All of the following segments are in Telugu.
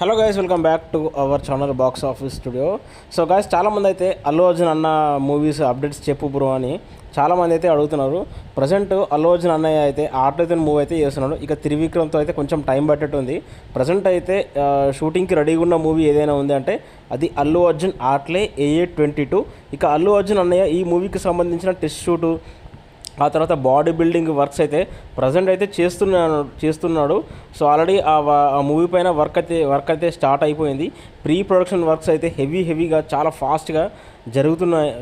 Hello guys, welcome back to our channel box office studio. So guys, చాలామంది అయితే అల్లు అర్జున్ అన్న మూవీస్ అప్డేట్స్ చెప్పు బ్రో అని చాలామంది అయితే అడుగుతున్నారు. ప్రజెంట్ అల్లు అర్జున్ అన్నయ్య అయితే ఆర్ట్ మూవీ అయితే చేస్తున్నాడు. ఇక త్రివిక్రమ్తో అయితే కొంచెం టైం పట్టేట్టుంది. ప్రజెంట్ అయితే షూటింగ్కి రెడీగా ఉన్న మూవీ ఏదైనా ఉంది అంటే అది అల్లు అర్జున్ ఆర్ట్లే AA22. ఇక అల్లు అర్జున్ అన్నయ్య ఈ మూవీకి సంబంధించిన టెస్ట్ షూటు, ఆ తర్వాత బాడీ బిల్డింగ్ వర్క్స్ అయితే ప్రజెంట్ అయితే చేస్తున్నాడు. సో ఆల్రెడీ ఆ మూవీ పైన వర్క్ అయితే స్టార్ట్ అయిపోయింది. ప్రీ ప్రొడక్షన్ వర్క్స్ అయితే హెవీగా చాలా ఫాస్ట్గా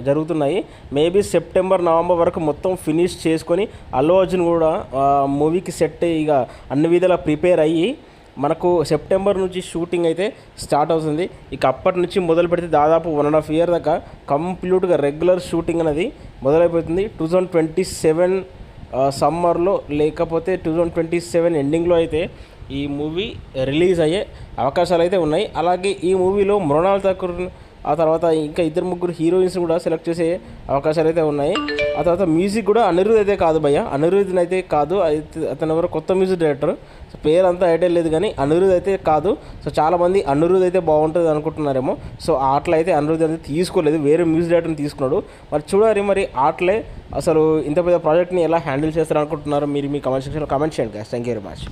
జరుగుతున్నాయి. మేబీ సెప్టెంబర్ నవంబర్ వరకు మొత్తం ఫినిష్ చేసుకొని అల్లు అర్జున్ కూడా మూవీకి సెట్ ఇక అన్ని విధాలా ప్రిపేర్ అయ్యి మనకు సెప్టెంబర్ నుంచి షూటింగ్ అయితే స్టార్ట్ అవుతుంది. ఇక అప్పటి నుంచి మొదలు పెడితే దాదాపు 1.5 year దాకా కంప్లీట్గా రెగ్యులర్ షూటింగ్ అనేది మొదలైపోతుంది. 2027 సమ్మర్లో లేకపోతే 2027 ఎండింగ్లో అయితే ఈ మూవీ రిలీజ్ అయ్యే అవకాశాలు అయితే ఉన్నాయి. అలాగే ఈ మూవీలో మృణాల్ ఠాకూర్, ఆ తర్వాత ఇంకా 2-3 హీరోయిన్స్ కూడా సెలెక్ట్ చేసే అవకాశాలు అయితే ఉన్నాయి. ఆ తర్వాత మ్యూజిక్ కూడా అనిరుద్ అయితే కాదు భయ్య, అనిరుద్ అయితే కాదు, అతను ఎవరో కొత్త మ్యూజిక్ డైరెక్టర్. సో పేరు అంతా ఐడియా లేదు కానీ అనిరుద్ అయితే కాదు. సో చాలామంది అనిరుద్ అయితే బాగుంటుంది అనుకుంటున్నారేమో. సో ఆటలు అయితే అనిరుద్ అయితే తీసుకోలేదు, వేరే మ్యూజిక్ డైరెక్టర్ని తీసుకున్నాడు. మరి చూడాలి మరి ఆటలే అసలు ఇంత పెద్ద ప్రాజెక్ట్ని ఎలా హ్యాండిల్ చేస్తారు అనుకుంటున్నారు మీరు మీ కామెంట్ సెక్షన్లో కామెంట్ చేయండి. Thank you very much.